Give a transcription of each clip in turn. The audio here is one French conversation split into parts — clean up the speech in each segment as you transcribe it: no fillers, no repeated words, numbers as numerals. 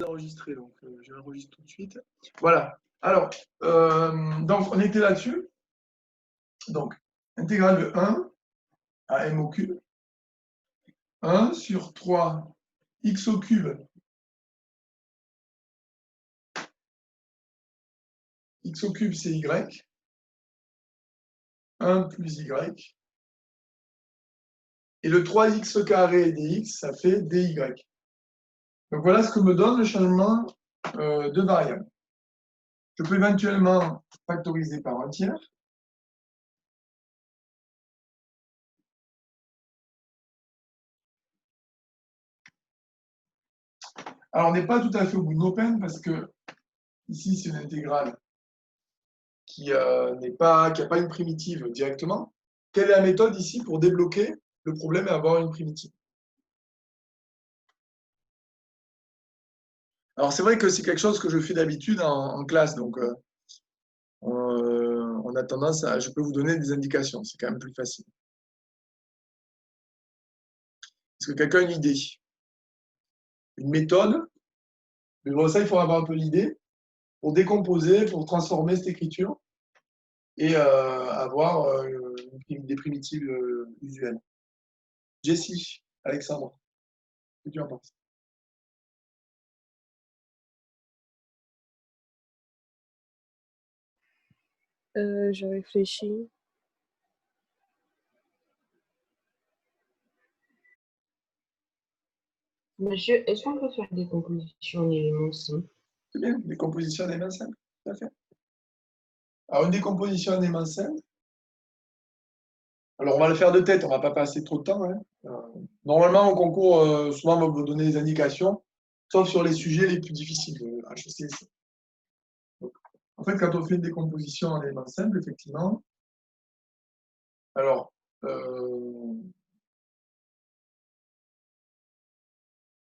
enregistré, donc je l'enregistre tout de suite. Voilà. Alors, donc on était là-dessus. Donc, intégrale de 1 à m au cube. 1 sur 3 x au cube. X au cube, c'est y. 1 plus y. Et le 3x carré dx, ça fait dy. Donc voilà ce que me donne le changement de variable. Je peux éventuellement factoriser par un tiers. Alors, on n'est pas tout à fait au bout de nos peines parce que ici, c'est une intégrale qui n'a pas une primitive directement. Quelle est la méthode ici pour débloquer le problème et avoir une primitive? Alors, c'est vrai que c'est quelque chose que je fais d'habitude en classe, donc on a tendance à. Je peux vous donner des indications, c'est quand même plus facile. Est-ce que quelqu'un a une idée? Une méthode? Mais bon, ça, il faut avoir un peu l'idée pour décomposer, pour transformer cette écriture et avoir des primitives usuelles. Jessie, Alexandre, qu'est-ce que tu en penses? Je réfléchis. Monsieur, est-ce qu'on peut faire des compositions en éléments simples? C'est bien, décomposition d'éléments simples, tout à fait. Alors, une décomposition d'éléments simples, alors on va le faire de tête, on ne va pas passer trop de temps. Hein. Normalement, au concours, souvent, on va vous donner des indications, sauf sur les sujets les plus difficiles, HECC. Donc, en fait, quand on fait une décomposition en éléments simples, effectivement, alors,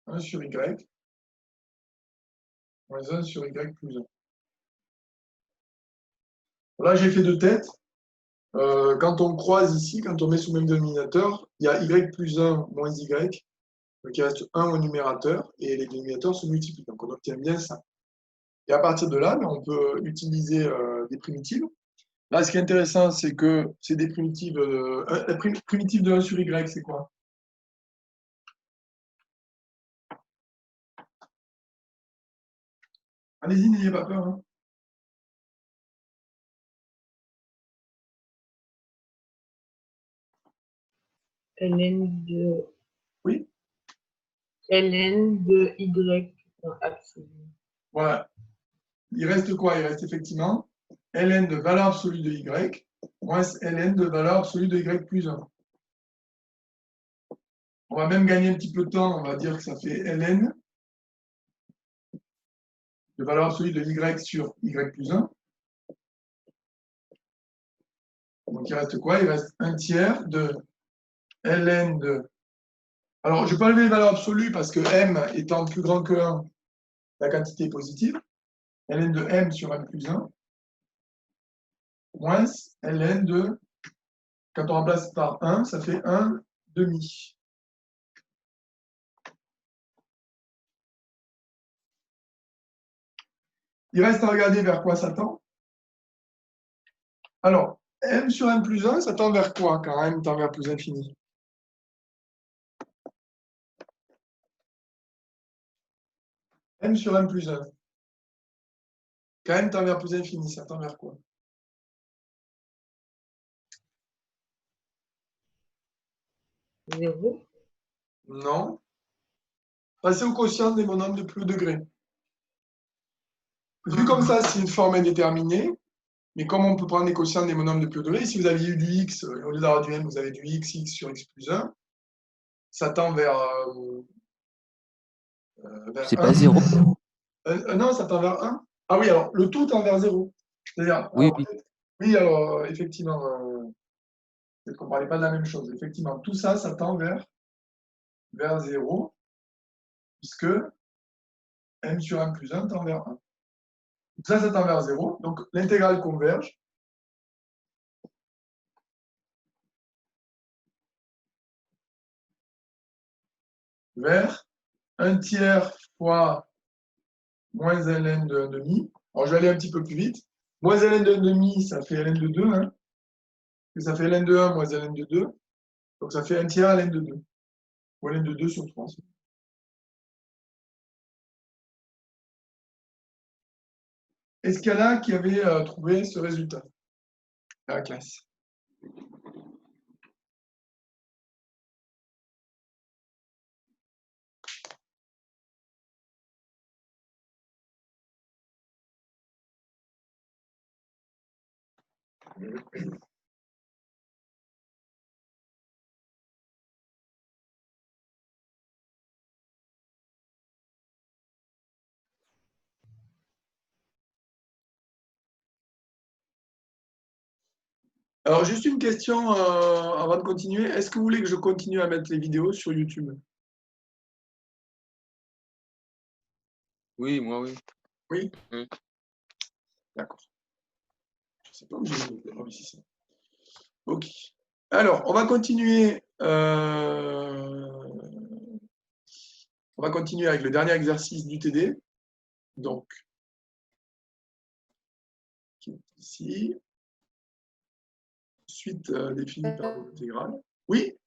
1 sur y, moins 1 sur y plus 1. Là, j'ai fait de tête. Quand on croise ici, quand on met sous le même dénominateur, il y a y plus 1 moins y, donc il reste 1 au numérateur, et les dénominateurs se multiplient. Donc on obtient bien ça. Et à partir de là, on peut utiliser des primitives. Là, ce qui est intéressant, c'est que c'est des primitives. La primitive de 1 sur y, c'est quoi? Allez-y, n'ayez pas peur. Hein. ln de Oui? ln de y absolu. Voilà. Il reste quoi? Il reste effectivement ln de valeur absolue de y moins ln de valeur absolue de y plus 1. On va même gagner un petit peu de temps, on va dire que ça fait ln de valeur absolue de y sur y plus 1. Donc il reste quoi? Il reste un tiers de ln de. Alors je peux enlever les valeurs absolues parce que m étant plus grand que 1, la quantité est positive. Ln de m sur m plus 1 moins ln de. Quand on remplace par 1, ça fait 1 demi. Il reste à regarder vers quoi ça tend. Alors, m sur m plus 1, ça tend vers quoi quand m tend vers plus infini? M sur m plus 1. Quand m tend vers plus infini, ça tend vers quoi? Zéro. Non. Passer au quotient des monomes de plus haut degré. Vu comme ça, c'est une forme indéterminée, mais comme on peut prendre les quotients des monomes de plus haut degré, si vous aviez eu du x, au lieu d'avoir du m, vous avez du x sur x plus 1, ça tend vers C'est 1. pas 0. Non, ça tend vers 1. Ah oui, alors le tout tend vers 0. C'est-à-dire, Oui, oui. oui, alors effectivement, peut-être qu'on ne parlait pas de la même chose. Effectivement, tout ça, ça tend vers 0, puisque m sur m plus 1 tend vers 1. Donc ça tend vers 0. Donc l'intégrale converge. Vers 1 tiers fois moins ln de 1,5. Alors, je vais aller un petit peu plus vite. Moins ln de 1,5, ça fait ln de 2. Hein. Et ça fait ln de 1 moins ln de 2. Donc, ça fait 1 tiers ln de 2. Ou ln de 2 sur 3. Est-ce qu'il y en a qui avait trouvé ce résultat à la classe? Alors, juste une question avant de continuer. Est-ce que vous voulez que je continue à mettre les vidéos sur YouTube? Oui, moi, oui. Oui? Mm. D'accord. Je ne sais pas où j'ai mis. Ah oui, c'est ça. Ok. Alors, on va continuer. On va continuer avec le dernier exercice du TD. Donc, qui est ici. Suite définie par l'intégrale. Oui?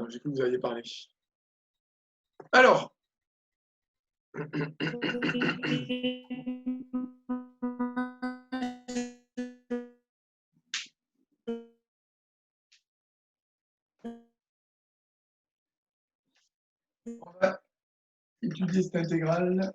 J'ai cru que vous aviez parlé. Alors, on va étudier cette intégrale.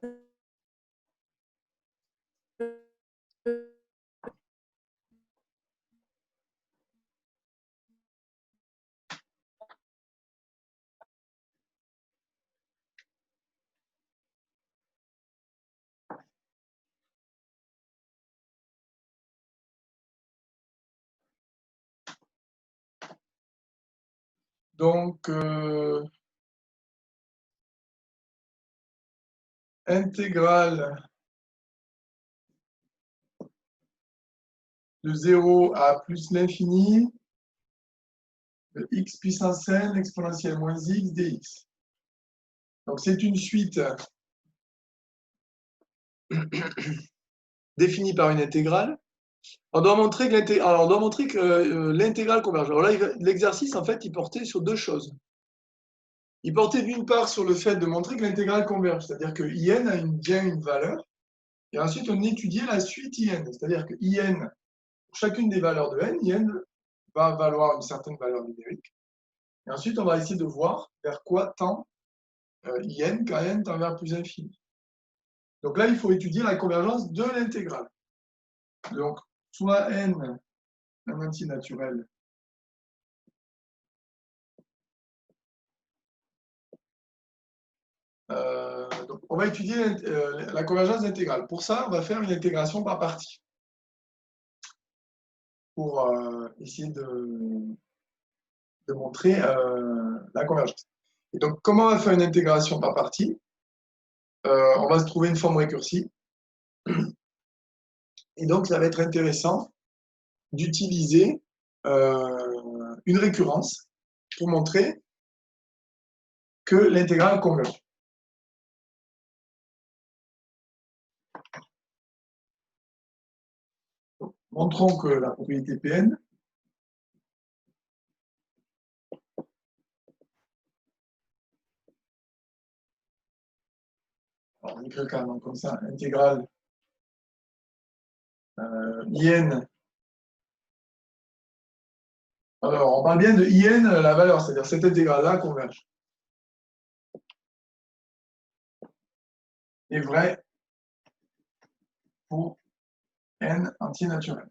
Donc, intégrale de 0 à plus l'infini de x puissance n exponentielle moins x dx. Donc, c'est une suite définie par une intégrale. On doit montrer que l'intégrale converge. Alors là, l'exercice, en fait, il portait sur deux choses. Il portait d'une part sur le fait de montrer que l'intégrale converge, c'est-à-dire que IN a bien une valeur, et ensuite on étudiait la suite IN, c'est-à-dire que IN, pour chacune des valeurs de N, IN va valoir une certaine valeur numérique. Et ensuite, on va essayer de voir vers quoi tend IN quand N tend vers plus infini. Donc là, il faut étudier la convergence de l'intégrale. Donc, soit N, un entier naturel, donc on va étudier la convergence intégrale. Pour ça, on va faire une intégration par partie pour essayer de montrer la convergence. Et donc, comment on va faire une intégration par partie? On va se trouver une forme récursive. Et donc, ça va être intéressant d'utiliser une récurrence pour montrer que l'intégrale converge. Montrons que la propriété Pn alors, on écrit carrément comme ça, intégrale IN. Alors, on parle bien de IN, la valeur, c'est-à-dire cette intégrale-là converge. Est vrai pour n entier naturel.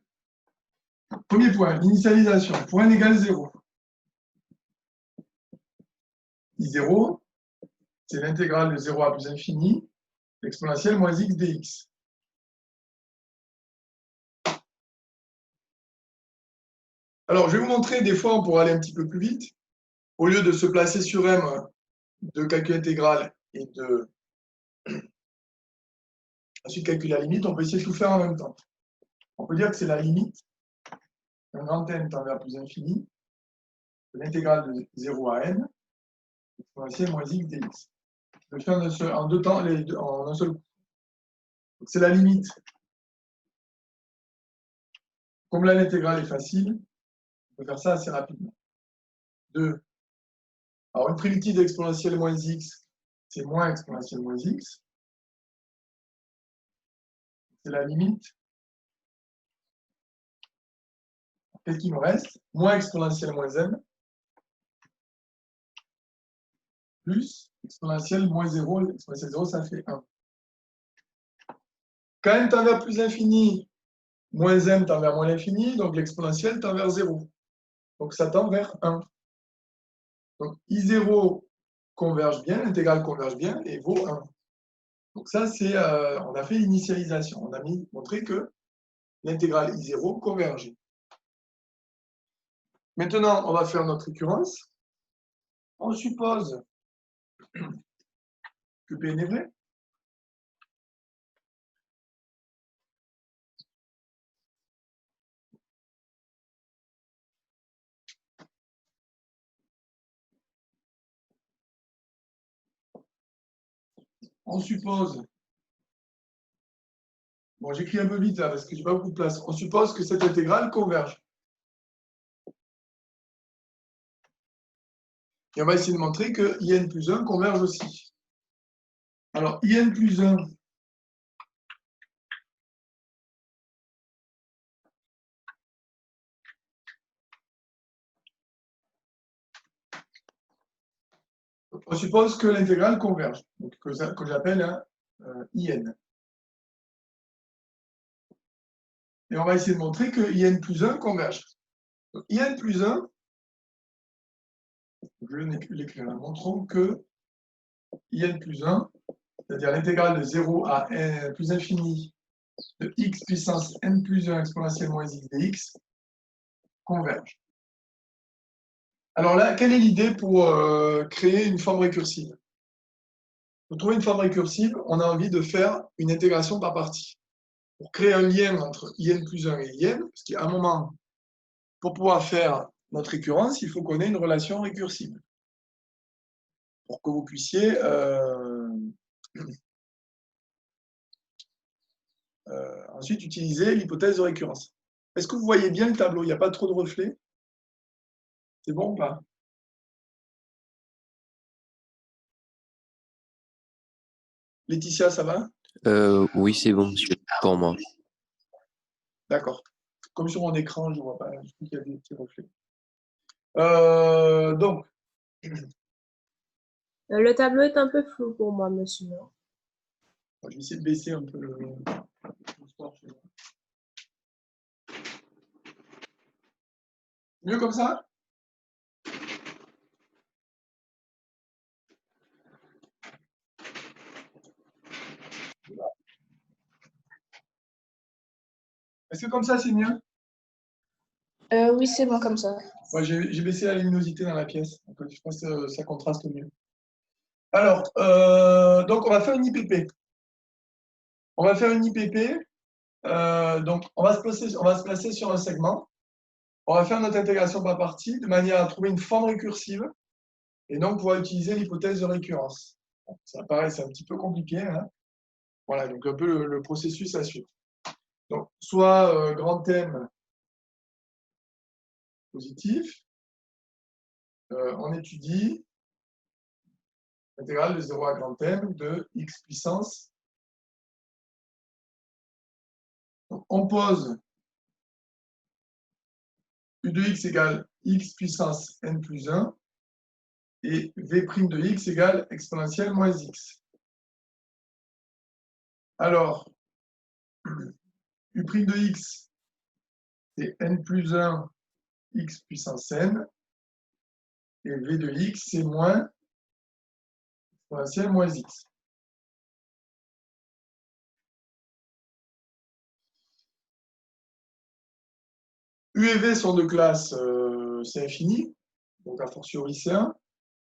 Premier point, initialisation. Pour n égale 0. I0, c'est l'intégrale de 0 à plus infini, l'exponentielle moins x dx. Alors, je vais vous montrer, des fois, on pourra aller un petit peu plus vite. Au lieu de se placer sur M de calcul intégral et de ensuite calculer la limite, on peut essayer de tout faire en même temps. On peut dire que c'est la limite d'un grand n tend vers plus infini de l'intégrale de 0 à n exponentielle moins x dx. Je le fais en deux temps, en un seul coup. C'est la limite. Comme là, l'intégrale est facile, on peut faire ça assez rapidement. 2. Alors, une primitive d'exponentielle moins x, c'est moins exponentielle moins x. C'est la limite. Qu'est-ce qu'il me reste? Moins exponentielle moins m, plus exponentielle moins 0. Exponentielle 0, ça fait 1. Quand m tend vers plus l'infini, moins m tend vers moins l'infini, donc l'exponentielle tend vers 0. Donc ça tend vers 1. Donc I0 converge bien, l'intégrale converge bien et vaut 1. Donc ça, c'est, on a fait l'initialisation. On a montré que l'intégrale I0 convergeait. Maintenant, on va faire notre récurrence. On suppose que P est vrai. On suppose, bon, j'écris un peu vite là parce que j'ai pas beaucoup de place. On suppose que cette intégrale converge. Et on va essayer de montrer que IN plus 1 converge aussi. Alors, IN plus 1, on suppose que l'intégrale converge, donc que j'appelle un IN. Et on va essayer de montrer que IN plus 1 converge. Donc, IN plus 1, je vais l'écrire là, montrons que IN plus 1, c'est-à-dire l'intégrale de 0 à n plus infini de x puissance n plus 1 exponentielle moins x dx converge. Alors là, quelle est l'idée pour créer une forme récursive? Pour trouver une forme récursive, on a envie de faire une intégration par partie. Pour créer un lien entre IN plus 1 et IN, parce qu'à un moment, pour pouvoir faire notre récurrence, il faut qu'on ait une relation récursive. Pour que vous puissiez ensuite utiliser l'hypothèse de récurrence. Est-ce que vous voyez bien le tableau? Il n'y a pas trop de reflets? C'est bon ou pas? Laetitia, ça va? Oui, c'est bon, monsieur, pour moi. D'accord. Comme sur mon écran, je ne vois pas. Je trouve qu'il y a des petits reflets. Donc, Le tableau est un peu flou pour moi, monsieur. je vais essayer de baisser un peu le sport. Mieux comme ça? Est-ce que comme ça, c'est mieux? Oui, c'est bon comme ça. Ouais, j'ai baissé la luminosité dans la pièce. Donc, je pense que ça contraste mieux. Alors, donc on va faire une IPP. On va faire une IPP. Donc, on va se placer sur un segment. On va faire notre intégration par partie de manière à trouver une forme récursive et donc pouvoir utiliser l'hypothèse de récurrence. Bon, ça paraît, c'est un petit peu compliqué. Hein. Voilà, donc un peu le processus à suivre. Donc, soit grand M positif, on étudie l'intégrale de 0 à grand M de x puissance. Donc, on pose U de x égale x puissance n plus 1 et v' de x égale exponentielle moins x. Alors, U' de x, c'est n plus 1 x puissance n, et v de x, c'est moins exponentielle moins x. U et v sont de classe c'est infini, donc a fortiori c'est 1.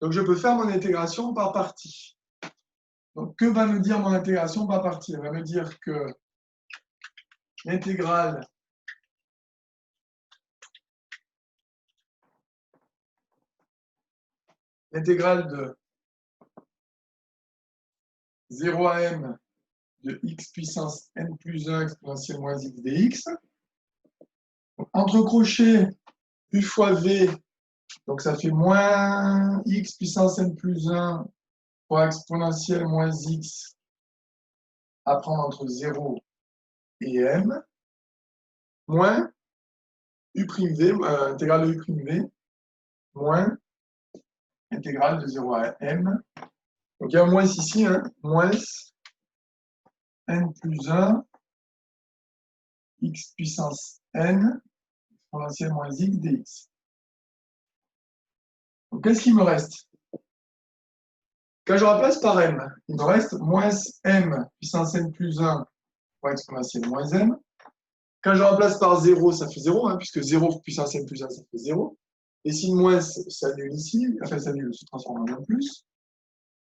Donc je peux faire mon intégration par partie. Donc que va me dire mon intégration par partie? Elle va me dire que l'intégrale de 0 à m de x puissance n plus 1 exponentielle moins x dx. Donc, entre crochets, u fois v, donc ça fait moins x puissance n plus 1 fois exponentielle moins x à prendre entre 0 et m, moins u'v, intégrale de u'v, moins intégrale de 0 à m. Donc il y a un moins ici, hein, moins n plus 1 x puissance n exponentielle moins x dx. Donc qu'est-ce qu'il me reste? Quand je remplace par m, il me reste moins m puissance n plus 1 fois exponentielle moins m. Quand je remplace par 0, ça fait 0, hein, puisque 0 puissance n plus 1, ça fait 0. Et si le moins s'annule ici, enfin s'annule, se transforme en 1 plus.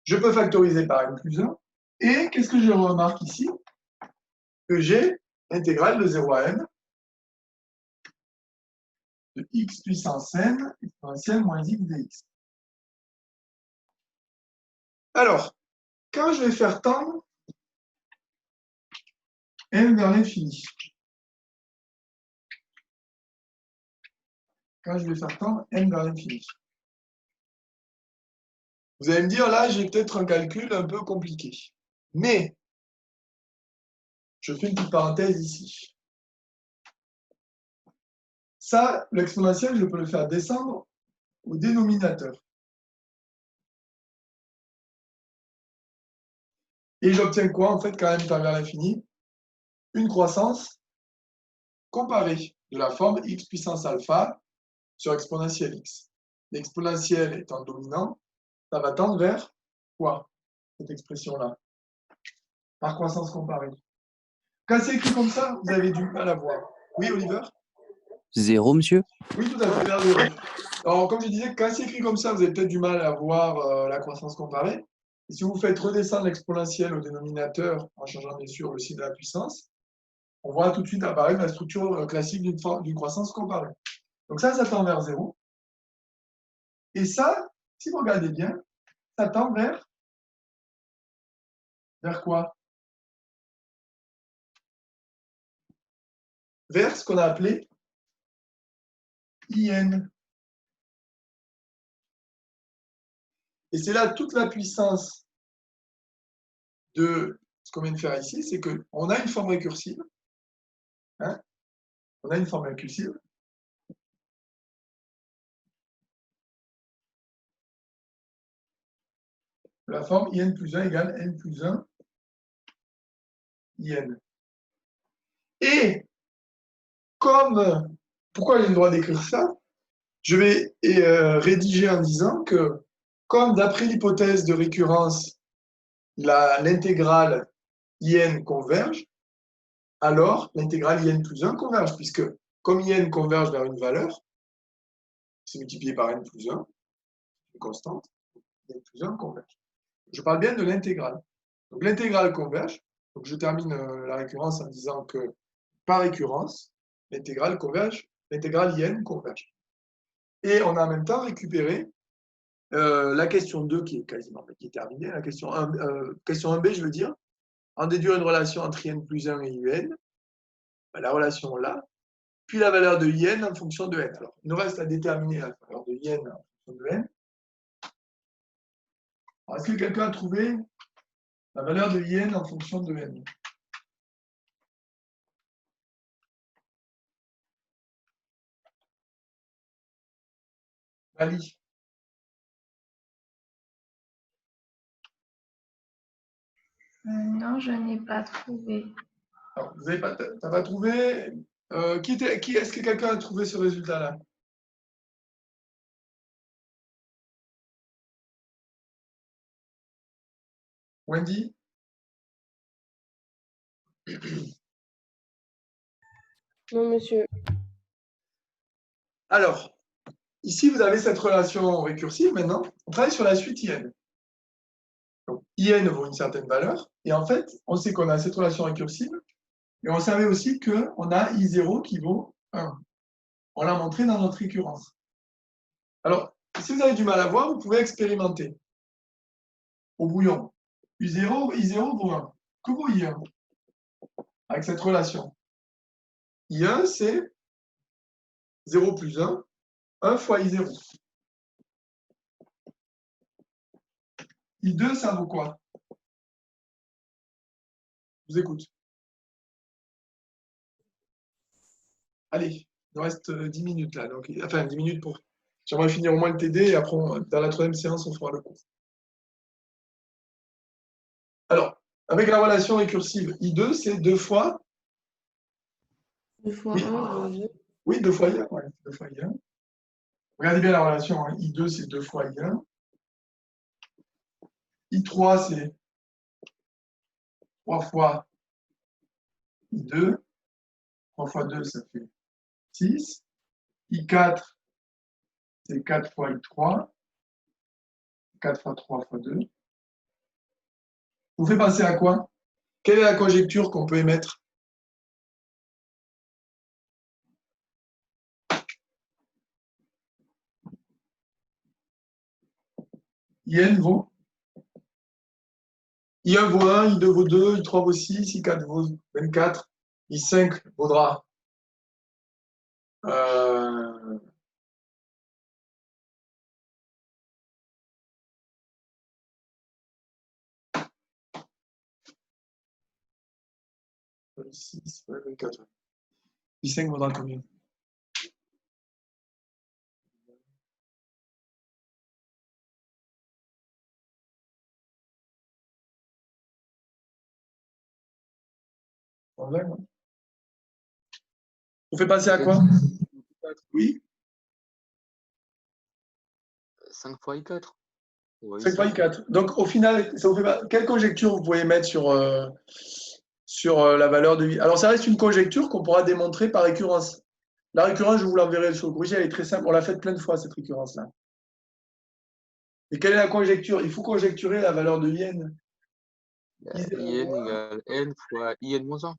Je peux factoriser par n plus 1. Et qu'est-ce que je remarque ici? Que j'ai l'intégrale de 0 à m de x puissance n exponentielle moins x dx. Alors, quand je vais faire tendre m vers l'infini, quand je vais faire tendre m vers l'infini, vous allez me dire, là, j'ai peut-être un calcul un peu compliqué. Mais, je fais une petite parenthèse ici. Ça, l'exponentiel, je peux le faire descendre au dénominateur. Et j'obtiens quoi, en fait, quand m tend vers l'infini? Une croissance comparée de la forme x puissance alpha sur exponentielle x. L'exponentielle étant dominant, ça va tendre vers quoi, cette expression-là? Par croissance comparée. Quand c'est écrit comme ça, vous avez du mal à voir. Oui, Oliver? 0, monsieur? Oui, tout à fait, vers 0. Alors, comme je disais, quand c'est écrit comme ça, vous avez peut-être du mal à voir la croissance comparée. Et si vous faites redescendre l'exponentielle au dénominateur en changeant bien sûr le signe de la puissance, on voit tout de suite apparaître la structure classique d'une croissance comparée. Donc ça tend vers 0. Et ça, si vous regardez bien, ça tend vers quoi? Vers ce qu'on a appelé IN. Et c'est là toute la puissance de ce qu'on vient de faire ici, c'est qu'on a une forme récursive. Hein, on a une forme récursive. La forme IN plus 1 égale N plus 1 IN. Et comme, pourquoi j'ai le droit d'écrire ça? Je vais rédiger en disant que, comme d'après l'hypothèse de récurrence, l'intégrale IN converge, alors l'intégrale IN plus 1 converge, puisque comme IN converge vers une valeur, c'est multiplié par N plus 1, une constante, N plus 1 converge. Je parle bien de l'intégrale. Donc l'intégrale converge. Donc je termine la récurrence en disant que par récurrence, l'intégrale converge, l'intégrale IN converge. Et on a en même temps récupéré la question 2 qui est terminée, la question 1b, je veux dire, en déduire une relation entre IN plus 1 et UN, la relation là, puis la valeur de IN en fonction de N. Alors, il nous reste à déterminer la valeur de IN en fonction de N. Est-ce que quelqu'un a trouvé la valeur de IN en fonction de N? Ali? Non, je n'ai pas trouvé. Alors, vous n'avez pas, t'as pas trouvé est-ce que quelqu'un a trouvé ce résultat-là? Wendy? Non, monsieur. Alors, ici, vous avez cette relation récursive maintenant. On travaille sur la suite IN. Donc, IN vaut une certaine valeur. Et en fait, on sait qu'on a cette relation récursive. Et on savait aussi qu'on a I0 qui vaut 1. On l'a montré dans notre récurrence. Alors, si vous avez du mal à voir, vous pouvez expérimenter au bouillon. U0, I0 vaut 1. Que vaut I1 avec cette relation? I1, c'est 0 plus 1, 1 fois I0. I2, ça vaut quoi? Je vous écoute. Allez, il nous reste 10 minutes là. Donc, enfin, 10 minutes pour. J'aimerais finir au moins le TD et après, dans la troisième séance, on fera le cours. Alors, avec la relation récursive I2, c'est 2 fois. 2 fois Oui. 1, 2. Oui, 2 fois I1. Ouais, 2 fois I1. Regardez bien la relation. Hein. I2, c'est 2 fois I1. I3, c'est 3 fois I2. 3 fois 2, ça fait 6. I4, c'est 4 fois I3. 4 fois 3 fois 2. Vous fait penser à quoi? Quelle est la conjecture qu'on peut émettre? IN vaut I1 vaut 1, I2 vaut 2, I3 vaut 6, I4 vaut 24, I5 vaudra euh, 6, 24. I5 vaudra combien? Vous fait penser à quoi? Oui, 5 fois I4. Ouais, 5 fois I4. Donc au final, ça vous fait pas... quelle conjecture vous pouvez mettre sur la valeur de I? Alors ça reste une conjecture qu'on pourra démontrer par récurrence. La récurrence, je vous l'enverrai sur le corrigé, elle est très simple. On l'a faite plein de fois, cette récurrence-là. Et quelle est la conjecture? Il faut conjecturer la valeur de IN. IN égale N fois IN moins 1.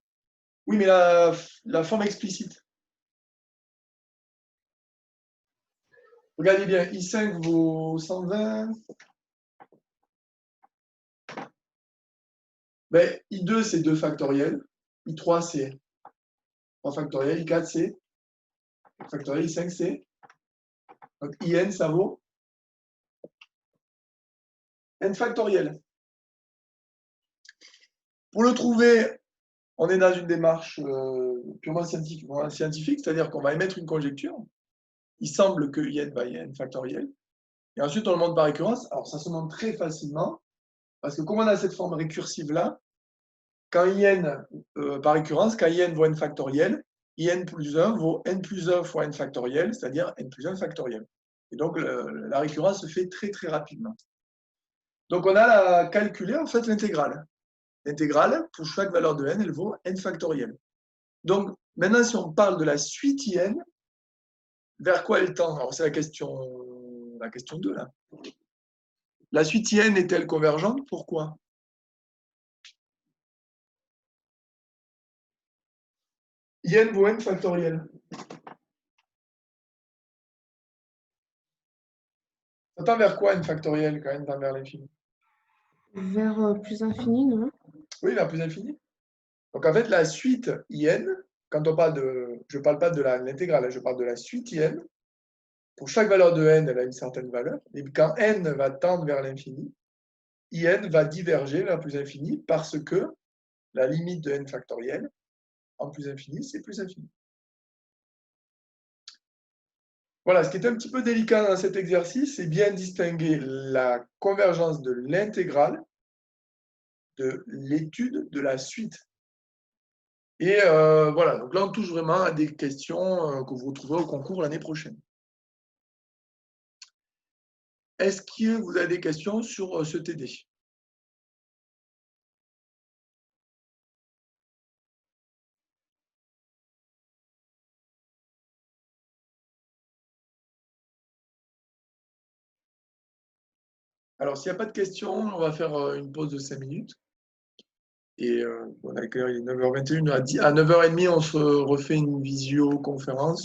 Oui, mais la forme explicite. Regardez bien, I5 vaut 120. Ben, I2, c'est 2 factoriels. I3, c'est 3 factoriels. I4, c'est factoriel. I5, c'est. Donc, IN, ça vaut N factoriel. Pour le trouver, on est dans une démarche purement scientifique, c'est-à-dire qu'on va émettre une conjecture. Il semble que IN va N factoriel. Et ensuite, on le montre par récurrence. Alors, ça se montre très facilement, parce que comme on a cette forme récursive-là, quand IN, par récurrence, quand IN vaut N factoriel, IN plus 1 vaut N plus 1 fois N factoriel, c'est-à-dire N plus 1 factoriel. Et donc, la récurrence se fait très, très rapidement. Donc, on a à calculer, en fait, l'intégrale. L'intégrale, pour chaque valeur de N, elle vaut N factoriel. Donc, maintenant, si on parle de la suite IN, vers quoi elle tend? Alors, c'est la question 2, là. La suite IN est-elle convergente? Pourquoi? IN vaut N factoriel. Ça tend vers quoi N factoriel quand N tend vers l'infini? Vers plus infini, non? Oui, vers plus infini. Donc en fait, la suite IN, quand on parle de. Je ne parle pas de l'intégrale, je parle de la suite IN. Pour chaque valeur de N, elle a une certaine valeur. Et quand N va tendre vers l'infini, IN va diverger vers plus infini parce que la limite de N factoriel en plus infini, c'est plus infini. Voilà, ce qui est un petit peu délicat dans cet exercice, c'est bien distinguer la convergence de l'intégrale de l'étude de la suite. Et voilà, donc là, on touche vraiment à des questions que vous retrouverez au concours l'année prochaine. Est-ce que vous avez des questions sur ce TD? Alors, s'il n'y a pas de questions, on va faire une pause de 5 minutes. Et bon, il est 9h21, à 9h30, on se refait une visioconférence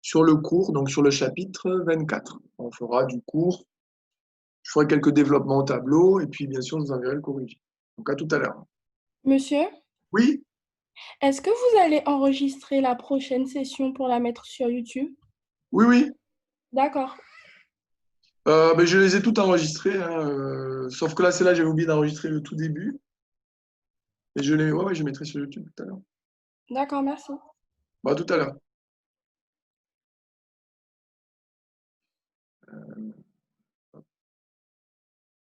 sur le cours, donc sur le chapitre 24. On fera du cours Je ferai quelques développements au tableau et puis bien sûr, je vous enverrai le corrigé. Donc à tout à l'heure. Monsieur, Oui, est-ce que vous allez enregistrer la prochaine session pour la mettre sur YouTube? oui, oui. D'accord. Ben, je les ai toutes enregistrées, hein, sauf que là, celle-là, j'avais oublié d'enregistrer le tout début. Et ouais, je les mettrai sur YouTube tout à l'heure. D'accord, merci. Bon, à tout à l'heure.